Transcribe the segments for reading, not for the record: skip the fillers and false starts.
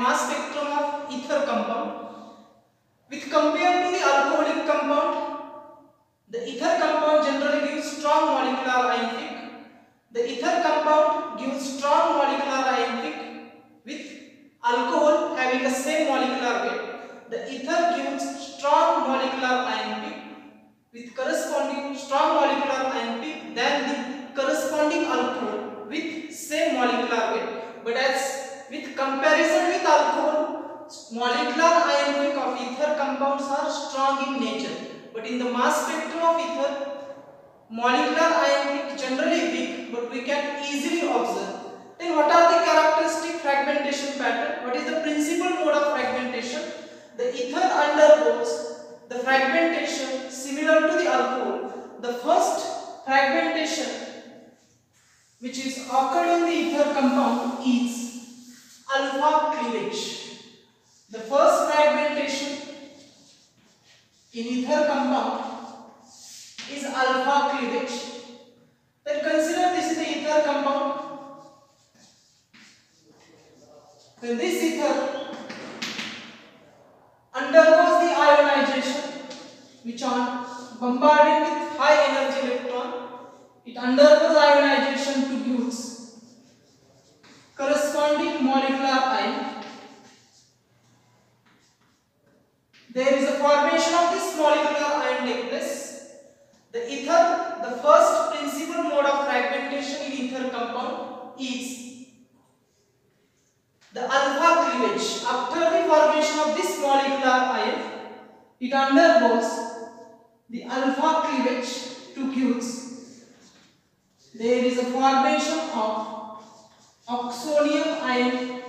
mass spectrum of ether compound. With compared to the alcoholic compound, the ether compound generally gives strong molecular ion peak. The ether compound gives strong molecular ion peak with alcohol having the same molecular weight. The ether gives strong molecular ion peak with corresponding strong molecular ion peak than the corresponding alcohol with same molecular weight. But as with comparison with alcohol, molecular ion peak of ether compounds are strong in nature. But in the mass spectrum of ether, molecular ion peak generally weak, but we can easily observe. Then what are the characteristic fragmentation pattern? What is the principal mode of fragmentation? The ether undergoes the fragmentation similar to the alcohol. The first fragmentation which is occurred in the ether compound is alpha cleavage. The first fragmentation in ether compound is alpha cleavage. Then consider this is the ether compound. Then this ether undergoes the ionization, which on bombarded with high energy electron, it undergoes ionization to produce corresponding molecular ion. There is a formation of this molecular ion take place. The ether, the first principal mode of fragmentation in ether compound is the alpha cleavage. After the formation of this molecular ion, it undergoes the alpha cleavage to Qs. There is a formation of oxonium ion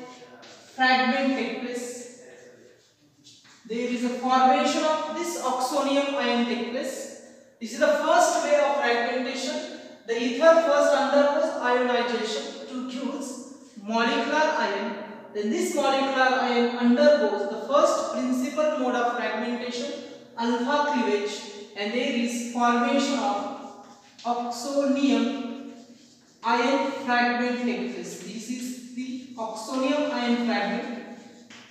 fragment take place. There is a formation of this oxonium ion take place. This is the first way of fragmentation. The ether first undergoes ionization to produce molecular ion. Then this molecular ion undergoes the first principal mode of fragmentation, alpha cleavage, and there is formation of oxonium ion fragment take place. This is the oxonium ion fragment.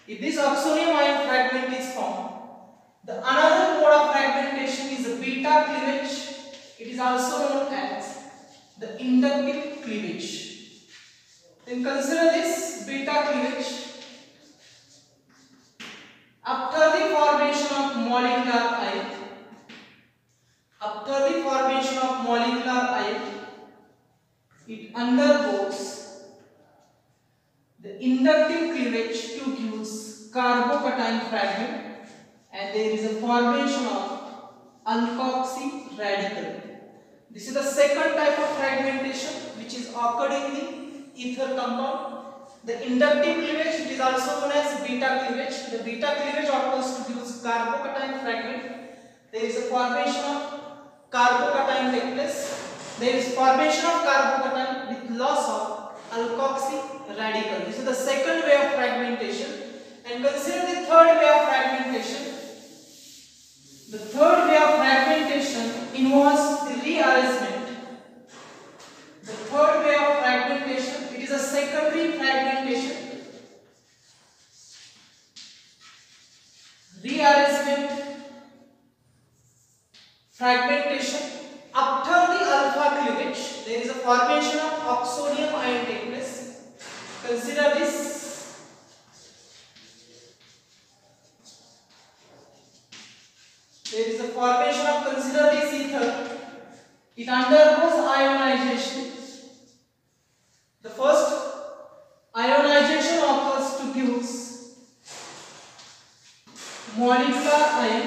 If this oxonium ion fragment is formed, the another mode of fragmentation is a beta cleavage. It is also known as the inductive cleavage. Then consider this beta cleavage. After the formation of molecular ion, it undergoes the inductive cleavage to produce carbocation fragment, and there is a formation of alkoxy radical. This is the second type of fragmentation which is occurred in the ether compound. The inductive cleavage, it is also known as beta cleavage. The beta cleavage occurs to produce carbocation fragment. There is a formation of carbocation take place. There is formation of carbocation with loss of alkoxy radical. This is the second way of fragmentation. And consider the third way of fragmentation. The third way of fragmentation involves the rearrangement. The third way of fragmentation, it is a secondary fragmentation. Rearrangement fragmentation. After the alpha cleavage, there is a formation of oxonium ion take place. Consider this. There is a formation of, consider this ether. It undergoes ionization. The first ionization occurs to produce molecular ion.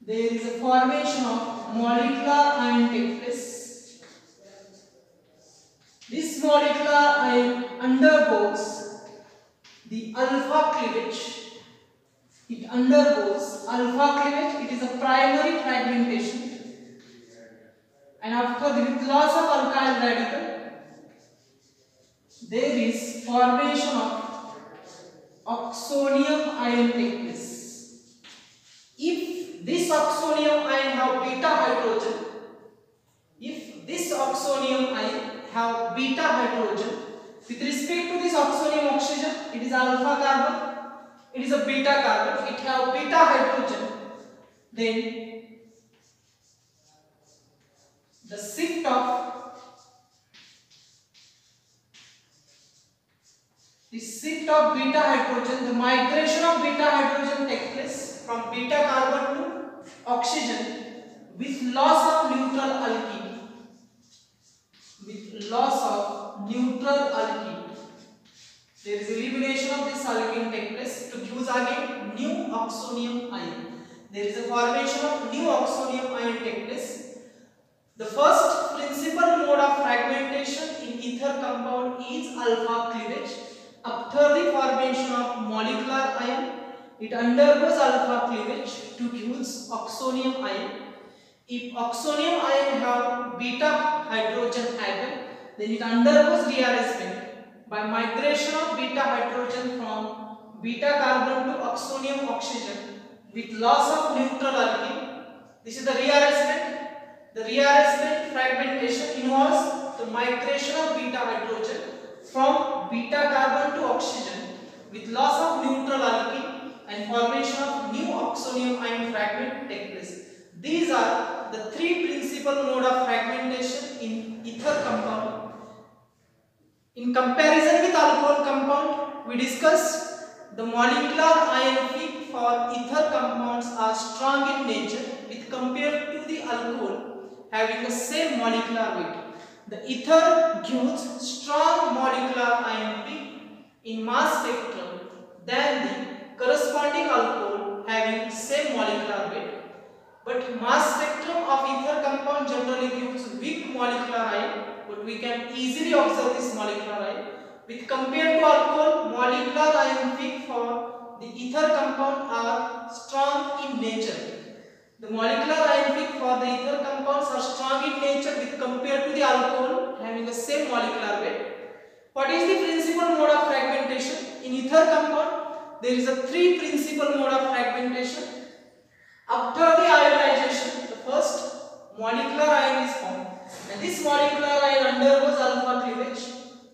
There is a formation of molecular ion take place. This molecular ion undergoes the alpha cleavage. It undergoes alpha cleavage. It is a primary fragmentation. And after the loss of alkyl radical, there is formation of oxonium ion take place. If this oxonium ion have beta hydrogen, with respect to this oxonium is alpha carbon, it is a beta carbon, it have beta hydrogen. Then the shift of beta hydrogen, the migration of beta hydrogen takes place from beta carbon to oxygen with loss of neutral alkene. With loss of neutral alkene, there is elimination of this alkene take place to use again new oxonium ion. There is a formation of new oxonium ion take place. The first principal mode of fragmentation in ether compound is alpha cleavage. After the formation of molecular ion, it undergoes alpha cleavage to use oxonium ion. If oxonium ion have beta hydrogen atom, then it undergoes rearrangement by migration of beta hydrogen from beta carbon to oxonium oxygen with loss of neutral alkene. This is the rearrangement. The rearrangement fragmentation involves the migration of beta hydrogen from beta carbon to oxygen with loss of neutral alkene and formation of new oxonium ion fragment take place. These are the three principal mode of fragmentation in ether compound. In comparison with alcohol compound, we discussed the molecular ion peak for ether compounds are strong in nature with compared to the alcohol having the same molecular weight. The ether gives strong molecular ion peak in mass spectrum than the corresponding alcohol having same molecular weight. But mass spectrum of ether compound generally gives weak molecular ion, but we can easily observe this molecular ion. With compared to alcohol, molecular ion peak for the ether compound are strong in nature. The molecular ion peak for the ether compounds are strong in nature with compared to the alcohol having the same molecular weight. What is the principal mode of fragmentation? In ether compound, there is a three principal mode of fragmentation. After the ionization, the first molecular ion is formed, and this molecular ion undergoes alpha cleavage.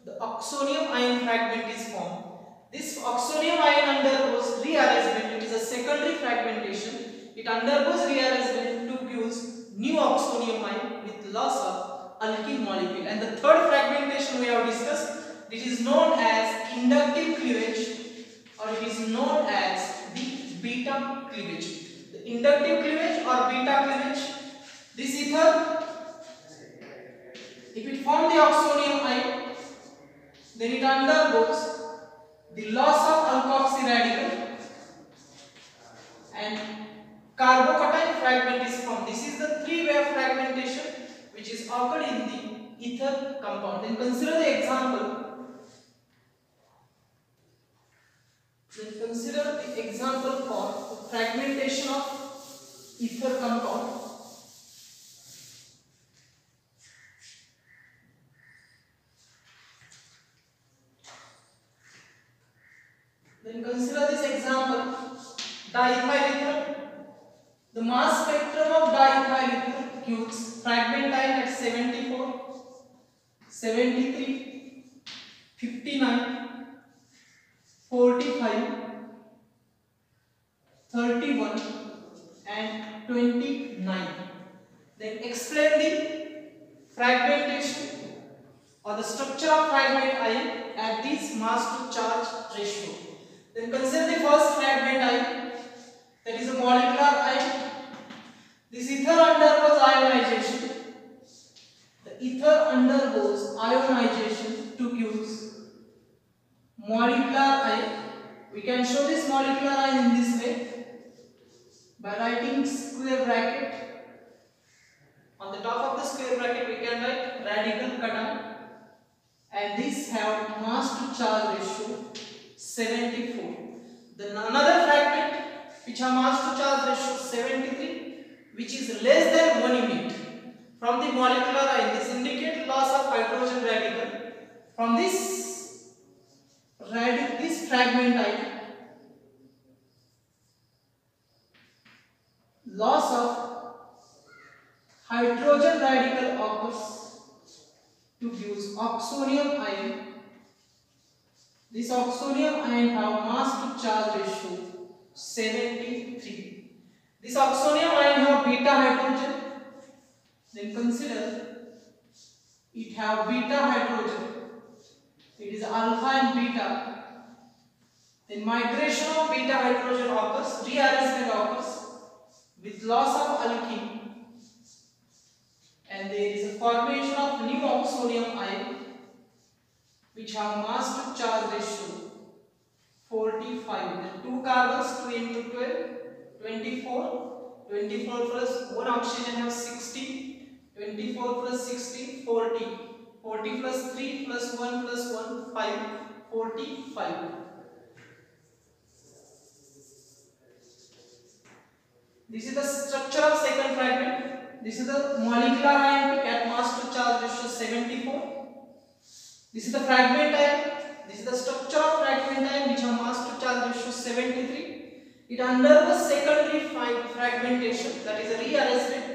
The oxonium ion fragment is formed. This oxonium ion undergoes rearrangement. It is a secondary fragmentation. It undergoes rearrangement to produce new oxonium ion with loss of alkene molecule. And the third fragmentation we have discussed, this is known as inductive cleavage, or it is known as the beta cleavage. The inductive cleavage or beta cleavage, this ether, if it forms the oxonium ion, then it undergoes the loss of alkoxy radical and carbocation fragment is formed. This is the three-way of fragmentation which is occurred in the ether compound. Then consider the example. For fragmentation of ether compound. Then consider this example, diethyl ether. The mass spectrum of diethyl ether gives fragment time at 74, 73, 59, 45, 31 and 29. Then explain the fragmentation or the structure of fragment ion at this mass to charge ratio. Then consider the first fragment ion, that is a molecular ion. This ether undergoes ionization. The ether undergoes ionization to use molecular ion. We can show this molecular ion in this way by writing square bracket. On the top of the square bracket we can write radical cation, and this have mass to charge ratio 74. Then another fragment which have mass to charge ratio 73, which is less than 1 unit from the molecular ion. This indicates loss of hydrogen radical from this fragment ion. Loss of hydrogen radical occurs to use oxonium ion This oxonium ion have mass to charge ratio 73. This oxonium ion have beta hydrogen. Then consider it have beta hydrogen. It is alpha and beta. Then migration of beta hydrogen occurs, rearrangement occurs with loss of alkene, and there is a formation of new oxonium ion which have mass to charge ratio 45. Then 2 carbons, 2 into 12, 24. 24 plus 1 oxygen have 60. 24 plus 60, 40. 40 plus 3 plus 1 plus 1, 5. 45. This is the structure of second fragment. This is the molecular ion at mass to charge ratio 74. This is the fragment ion. This is the structure of fragment ion which have mass to charge ratio 73. It undergoes secondary fragmentation, that is a rearrangement,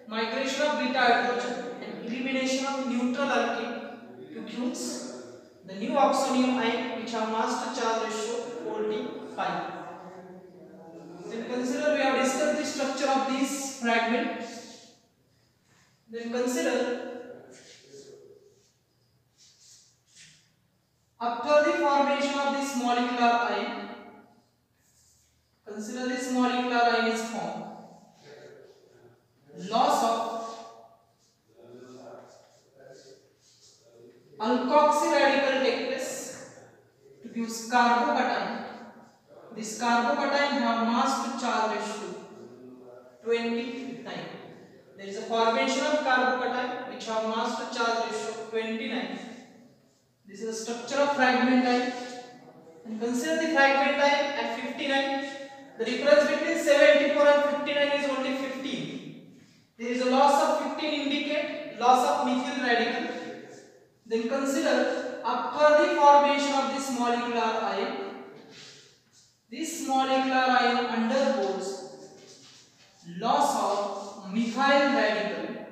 migration of beta hydrogen and elimination of neutral alkene to produce the new oxonium ion which have mass to charge ratio 45. Then consider we have discussed the structure of these fragments. Then consider after the formation of this molecular ion, consider this molecular ion is formed. Loss of alkoxy radical take place to produce carbocation. This carbocation have mass to charge ratio 29. There is a formation of carbocation which have mass to charge ratio 29. This is the structure of fragment ion. And consider the fragment ion at 59. The difference between 74 and 59 is only 15. There is a loss of 15 indicate loss of methyl radical. Then consider after the formation of this molecular ion, this molecular ion undergoes loss of methyl radical.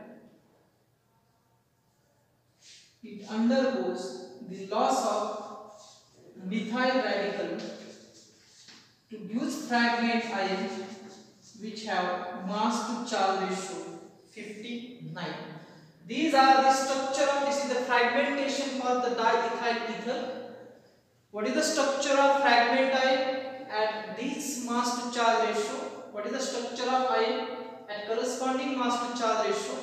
It undergoes the loss of methyl radical to produce fragment ion which have mass to charge ratio 59. These are the structure of, this is the fragmentation for the diethyl ether. What is the structure of fragment ion at this mass to charge ratio? What is the structure of ion at corresponding mass to charge ratio?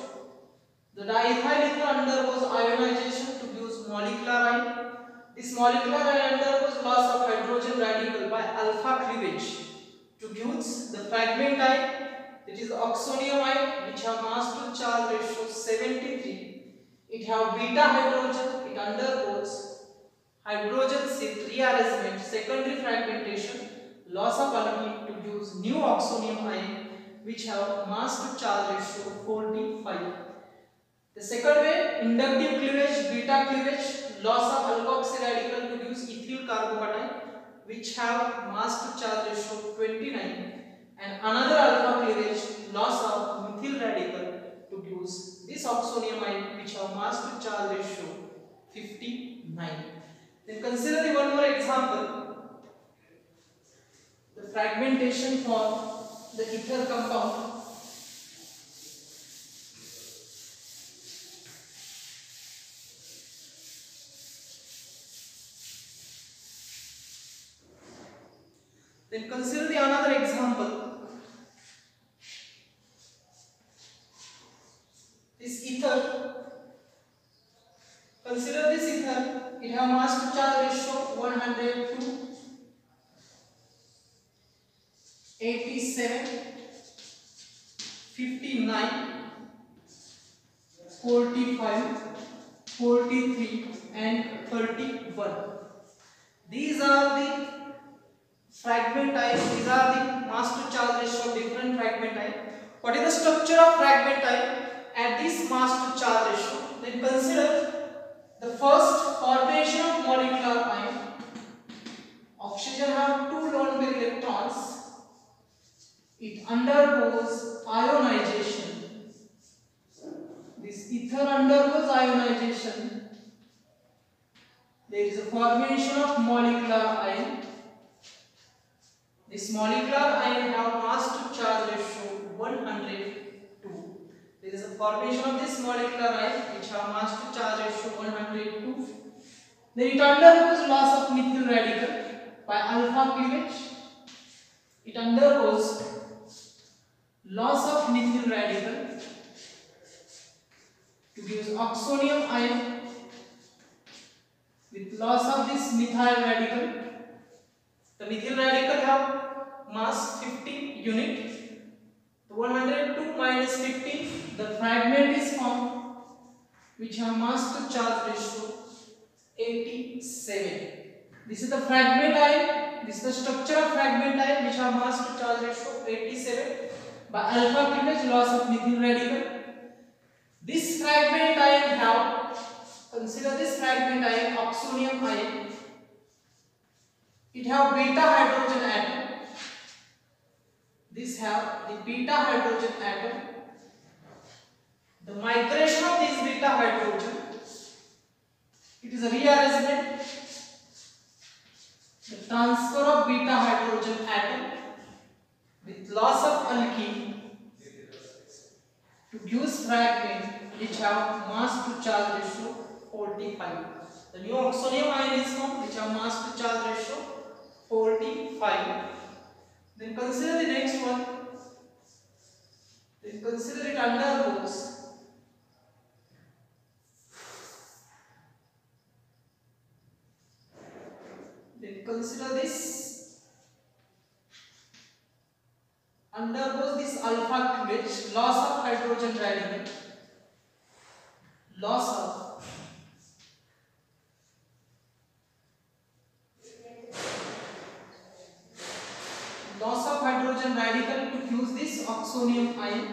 The diethyl ether undergoes ionization to produce molecular ion. This molecular ion undergoes loss of hydrogen radical by alpha cleavage to produce the fragment ion, it is the oxonium ion which have mass to charge ratio 73. It have beta hydrogen, it undergoes hydrogen shift rearrangement, secondary fragmentation, loss of alkene to produce new oxonium ion which have mass to charge ratio 45. The second way, inductive cleavage, beta cleavage, loss of alkoxy radical to produce ethyl carbocation which have mass to charge ratio 29, and another alpha cleavage, loss of methyl radical to produce this oxonium ion which have mass to charge ratio 59. Then consider the one more example, the fragmentation for the ether compound. Then consider the another example. This ether. Consider this ether. It have mass to charge ratio 100 to 87, 59, 45, 43 and 31. These are the fragment ion. These are the mass to charge ratio of different fragment ion. What is the structure of fragment ion at this mass to charge ratio? Then consider the first formation of molecular ion. Oxygen have 2 lone pair electrons. It undergoes ionization. This ether undergoes ionization. There is a formation of molecular ion. This molecular ion have mass to charge ratio 102. There is a formation of this molecular ion which have mass to charge ratio 102. Then it undergoes loss of methyl radical by alpha cleavage. It undergoes loss of methyl radical to give oxonium ion. With loss of this methyl radical, the methyl radical have mass 15 unit. The 102 minus 15, the fragment is formed which have mass to charge ratio 87. This is the fragment ion. This is the structure of fragment ion which have mass to charge ratio 87 by alpha cleavage, loss of methyl radical. This fragment ion have, consider this fragment ion oxonium ion. It have beta hydrogen atom. This have the beta hydrogen atom. The migration of this beta hydrogen, it is a rearrangement. The transfer of beta hydrogen atom with loss of alkene to give fragment which have mass to charge ratio 45. The new oxonium ion is formed which have mass to charge ratio 45. Then consider the next one. Then consider it undergoes this alpha cleavage, loss of hydrogen radical, loss of hydrogen radical to fuse this oxonium ion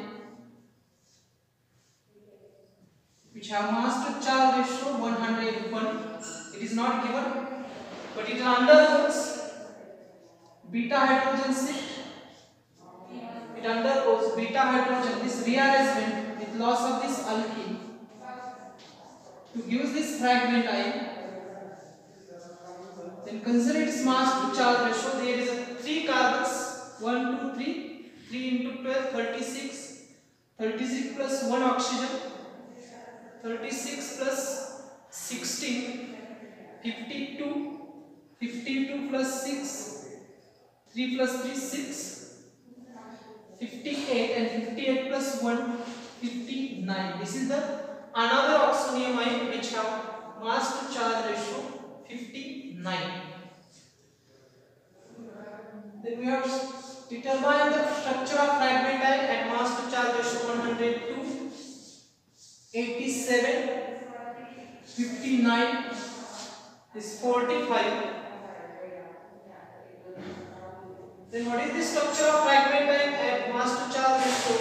which have mass to charge ratio 101. It is not given, but it undergoes beta hydrogen shift. It undergoes beta hydrogen, this rearrangement with loss of this alkene to give this fragment ion. Then consider its mass to charge ratio. There is a 3 carbons, 1, 2, 3, 3 into 12, 36, 36 plus 1 oxygen, 36 plus 16, 52, 52 plus 6, 3 plus 3, 6, 58 and 58 plus 1, 59. This is the another oxonium ion which have mass to charge ratio 59. Then we have determined the structure of fragment ion at mass to charge ratio 102, 87, 59, is 45. Then what is the structure of fragment ion at mass to charge ratio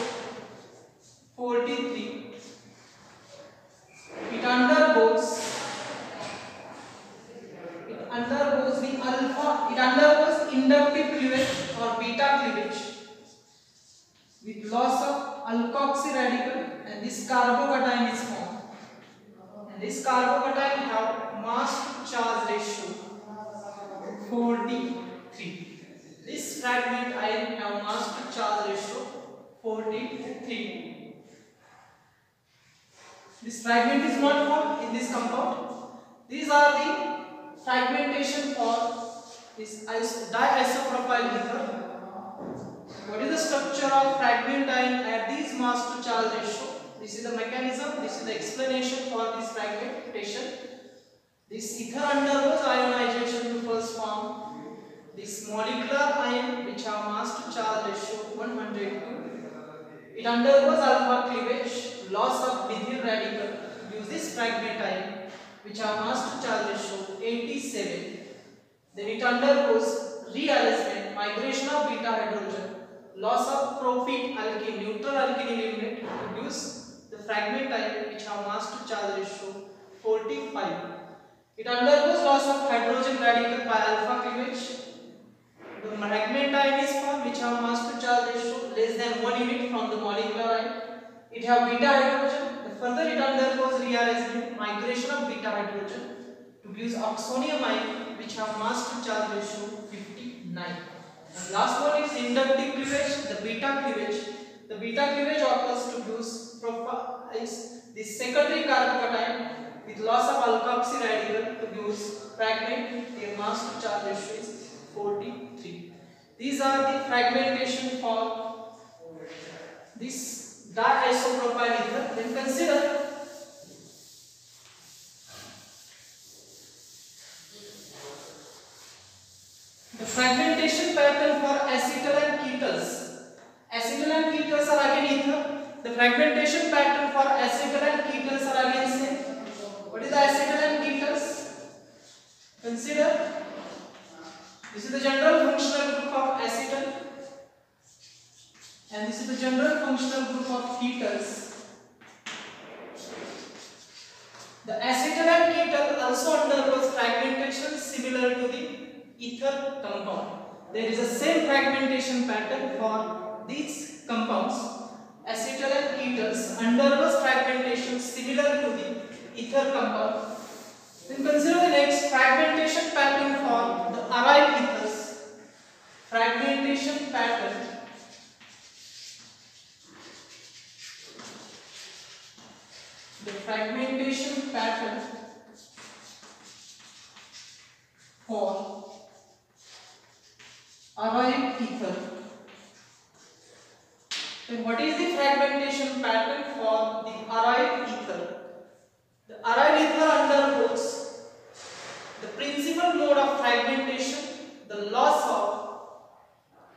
43? It undergoes inductive cleavage or beta cleavage with loss of alkoxy radical, and this carbocation is formed. And this carbocation have mass to charge ratio 43. This fragment ion have mass to charge ratio 43. This fragment is not formed in this compound. These are the fragmentation for this diisopropyl ether. What is the structure of fragment ion at this mass to charge ratio? This is the mechanism, this is the explanation for this fragmentation. This ether undergoes ionization to first form this molecular ion which have mass to charge ratio 102. It undergoes alpha cleavage, loss of methyl radical, use this fragment ion which have mass to charge ratio 87. Then it undergoes rearrangement, migration of beta hydrogen, loss of propene alkene, neutral alkene eliminate, produce the fragment ion which have mass to charge ratio 45. It undergoes loss of hydrogen radical by alpha cleavage. The fragment ion is formed which have mass to charge ratio less than 1 unit from the molecular ion. It have beta hydrogen. Further it undergoes rearrangement, migration of beta hydrogen to gives oxonium ion which have mass to charge ratio 59. And last one is inductive cleavage, the beta cleavage. The beta cleavage occurs to produce the secondary carbocation with loss of alkoxy radical to produce fragment. Their mass to charge ratio is 43. These are the fragmentation for this diisopropyl ether. Then consider the fragmentation pattern for acetal and ketones. Acetal and ketones are again ether. The fragmentation pattern for acetal and ketones are again same. What is the acetal and ketones? Consider this is the general functional group of acetal and this is the general functional group of ketones. The acetal and ketone also undergoes fragmentation similar to the ether compound. There is a same fragmentation pattern for these compounds. Acetal and ketones undergoes fragmentation similar to the ether compound. Then consider the next fragmentation pattern for the aryl ethers. Fragmentation pattern for aryl ether. Then what is the fragmentation pattern for the aryl ether? The aryl ether undergoes the principal mode of fragmentation, the loss of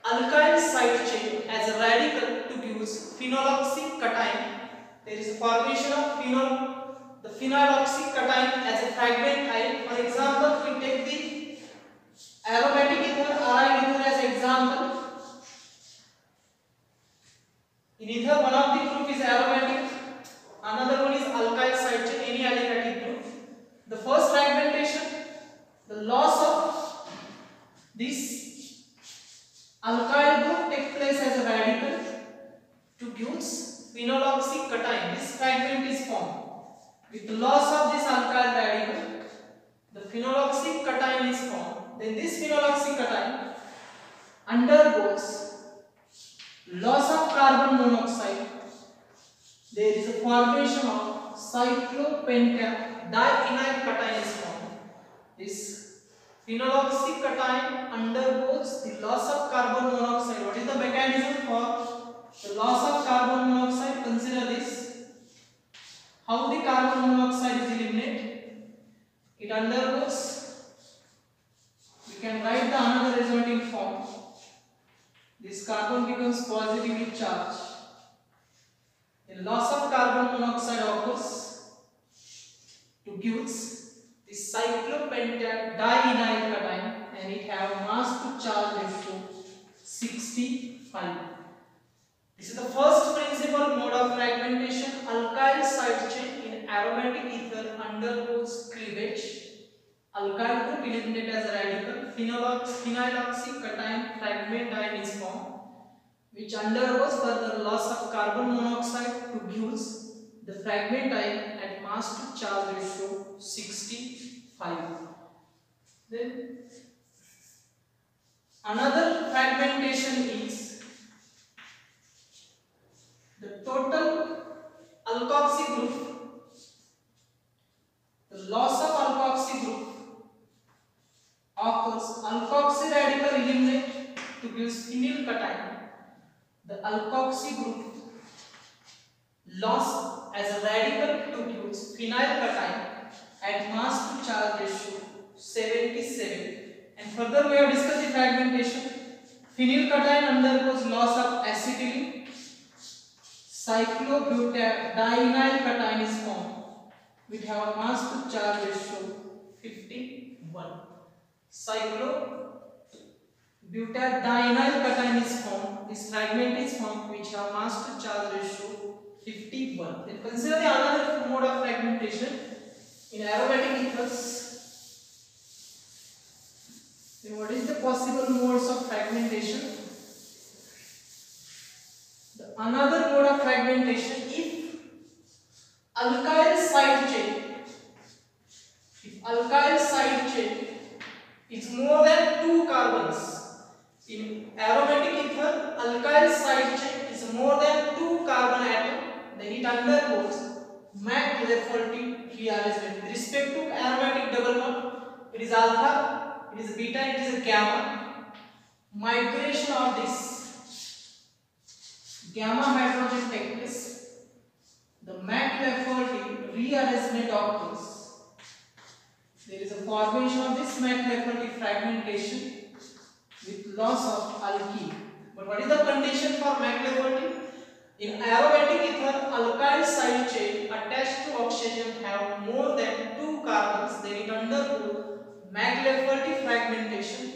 alkyl side chain as a radical to give phenyloxycation. There is a formation of the phenyloxycation as a fragment ion. For example, we take the aromatic ether, aryl ether as example. In ether, one of the group is aromatic, another one is alkyl side chain, any aliphatic group. The first fragmentation, the loss of this alkyl group takes place as a radical to give phenyloxycation. This fragment is formed. With the loss of this alkyl radical, the phenyloxycation is formed. Then this phenyloxycation undergoes loss of carbon monoxide. There is a formation of cyclopentadiene cation is formed. This phenyloxycation undergoes the loss of carbon monoxide. What is the mechanism for the loss of carbon monoxide? Consider this. How the carbon monoxide is eliminated? It undergoes, we can write the another resulting form. This carbon becomes positively charged. The loss of carbon monoxide occurs to give the cyclopentadiene cation and it have mass to charge ratio 65. This is the first principal mode of fragmentation. Alkyl side chain in aromatic ether undergoes cleavage. Alkyl group eliminated as a radical. Phenyloxycation fragment ion is formed, which undergoes further loss of carbon monoxide to give the fragment ion at mass to charge ratio 65. Then another fragmentation is the total alkoxy group. The loss of alkoxy group occurs. Alkoxy radical eliminate to give phenylcation. The alkoxy group loss as a radical to give phenylcation at mass to charge ratio 77. And further we have discussed the fragmentation. Phenylcation undergoes loss of acetylene. Cyclobutadiene cation is formed. We have a mass to charge ratio 51. Cyclobutadiene cation is formed. This fragment is formed which have mass to charge ratio 51. Then consider the another mode of fragmentation in aromatic ethers. Then what is the possible modes of fragmentation? The another mode of fragmentation, if alkyl side chain alkyl side chain is more than 2 carbons. In aromatic ether, alkyl side chain is more than 2 carbon atom. Then it undergoes McLafferty rearrangement. With respect to aromatic double bond, it is alpha, it is beta, it is a gamma. Migration of this gamma hydrogen takes place. The McLafferty rearrangement occurs. There is a formation of this McLafferty fragmentation with loss of alkene. But what is the condition for McLafferty? In aromatic ether, alkyl side chain attached to oxygen have more than 2 carbons. Then it undergoes McLafferty fragmentation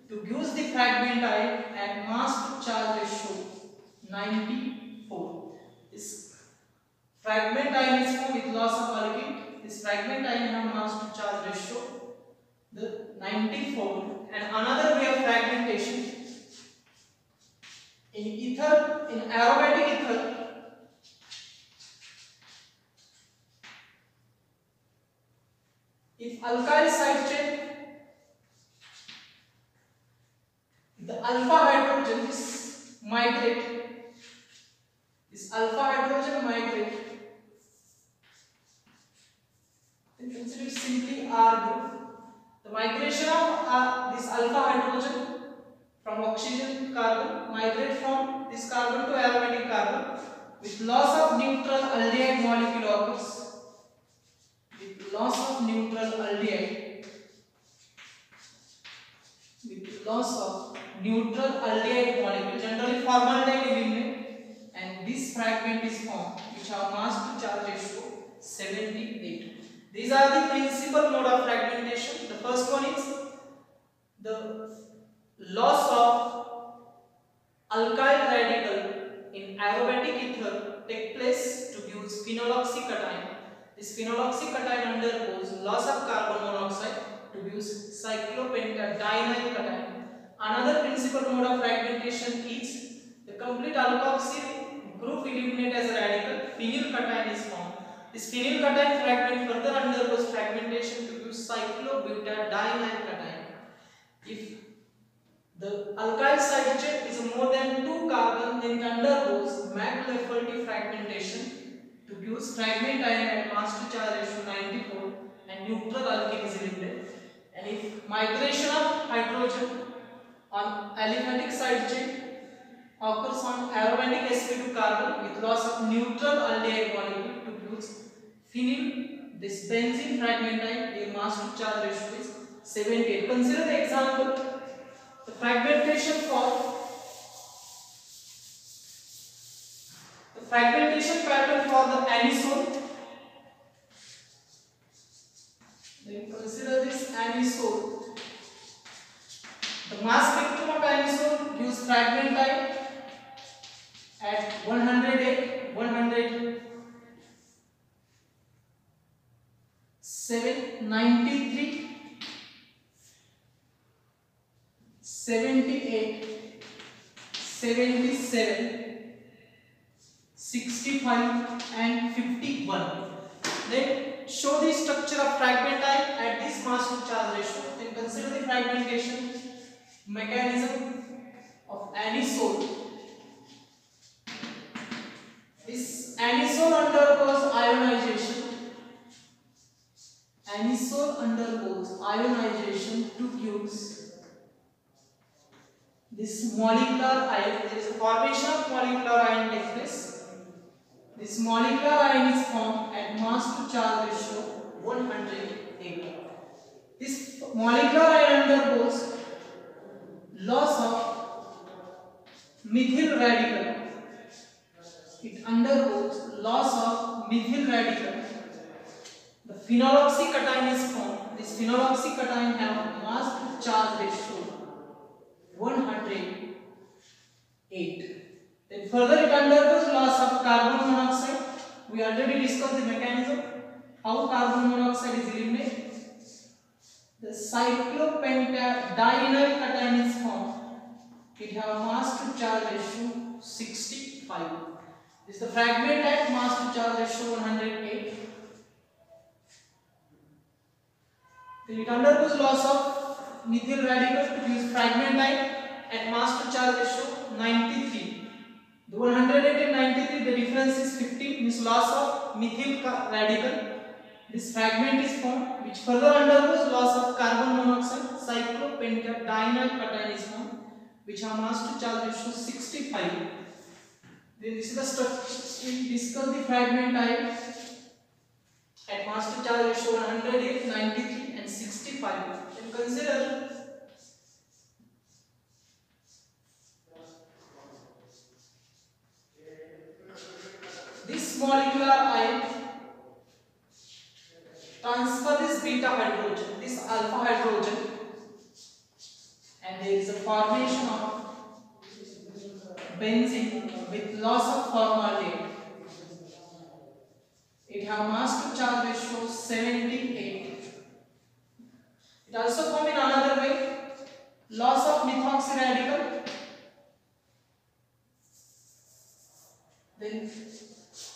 to use the fragment ion at mass to charge ratio 94. This fragment ion is formed with loss of alkene. This fragment ion have mass to charge ratio the 94. And another way of fragmentation in ether, in aromatic ether, if alkyl side chain, the alpha hydrogen is migrate, this alpha hydrogen migrate, then consider simply R group. The migration of this alpha hydrogen from oxygen to carbon migrate from this carbon to aromatic carbon with loss of neutral aldehyde molecule occurs. With loss of neutral aldehyde, with loss of neutral aldehyde molecule, generally formaldehyde eliminate, and this fragment is formed which have mass to charge ratio 78. These are the principal mode of fragmentation. The first one is the loss of alkyl radical in aromatic ether take place to use phenyloxycation. This phenyloxycation undergoes loss of carbon monoxide to use cyclopentadienyl cation. Another principal mode of fragmentation is the complete alkoxyl group eliminate as a radical, phenylcation is formed. This phenylcation fragment further undergoes fragmentation to use cyclobutadienyl cation. If the alkyl side chain is more than 2 carbon, then it undergoes McLafferty fragmentation to use fragment ion at mass to charge ratio 94 and neutral alkene is eliminated. And if migration of hydrogen on aliphatic side chain occurs on aromatic sp2 carbon with loss of neutral aldehyde molecule to use phenyl, this benzene fragment ion, their mass to charge ratio is 78. Consider the example. The fragmentation pattern for the anisole. Then consider this anisole. The mass spectrum of anisole gives fragment ion at 108, 93, 78, 77, 65 and 51. Then show the structure of fragment ion at this mass to charge ratio. Then consider the fragmentation mechanism of anisole. This anisole undergoes ionization. Anisole undergoes ionization to use this molecular ion. There is a formation of molecular ion takes place. This molecular ion is formed at mass to charge ratio 108. This molecular ion undergoes loss of methyl radical. It undergoes loss of methyl radical. The phenyloxycation is formed. This phenyloxycation have mass to charge ratio 108. Then further it undergoes loss of carbon monoxide. We already discussed the mechanism how carbon monoxide is eliminated. The cyclopentadienyl cation is formed. It have mass to charge ratio 65. This is the fragment at mass to charge ratio 108. Then it undergoes loss of methyl radical to produce fragment type at mass to charge ratio 93. The 108 and 93, the difference is 50, means loss of methyl radical. This fragment is formed, which further undergoes loss of carbon monoxide, cyclopentadienyl cation is formed, which have mass to charge ratio 65. Then this is the structure. We discuss the fragment type at mass to charge ratio 108, 93 and 65. Then consider this molecular ion transfer this beta hydrogen, this alpha hydrogen, and there is a formation of benzene with loss of formaldehyde. It have mass to charge ratio 78. It also form in another way, loss of methoxy radical. Then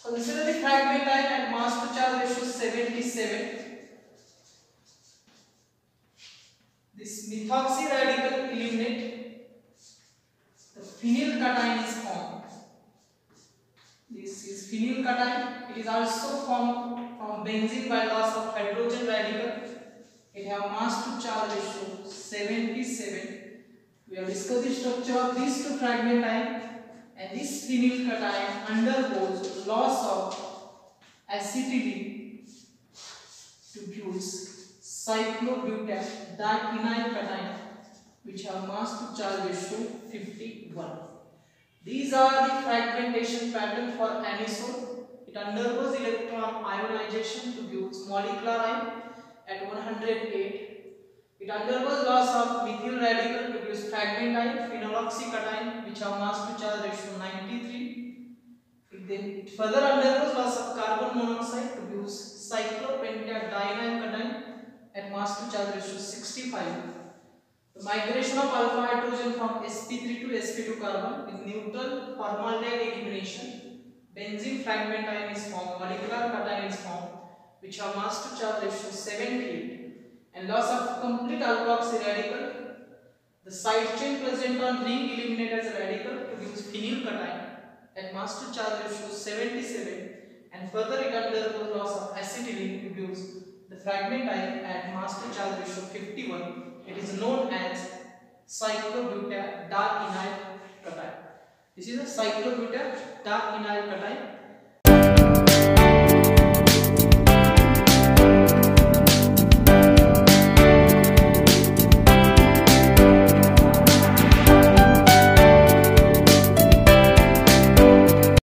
consider the fragment type and mass to charge ratio 77. This methoxy radical eliminate, the phenyl cation is formed. This is phenyl cation. It is also formed from benzene by loss of hydrogen radical. It have mass to charge ratio 77. We have discussed the structure of these two fragment type, and this phenyl cation undergoes loss of acetylene to produce cyclobutadiene cation, which have mass to charge ratio 51. These are the fragmentation pattern for anisole. It undergoes electron ionization to produce molecular ion at 108. It undergoes loss of methyl radical to produce fragment ion, phenyloxycation, which have mass to charge ratio 93. It further undergoes loss of carbon monoxide to produce cyclopentadienyl cation at mass to charge ratio 65. The migration of alpha hydrogen from sp3 to sp2 carbon with neutral formaldehyde elimination, benzene fragment ion is formed, molecular cation is formed, which have mass to charge ratio 78, and loss of complete alkoxy radical. The side chain present on ring eliminate as a radical to produce phenyl cation at mass to charge ratio 77, and further it undergoes loss of acetylene to produce the fragment ion at mass to charge ratio 51. It is known as cyclobutadienyl cation. This is a cyclobutadienyl cation.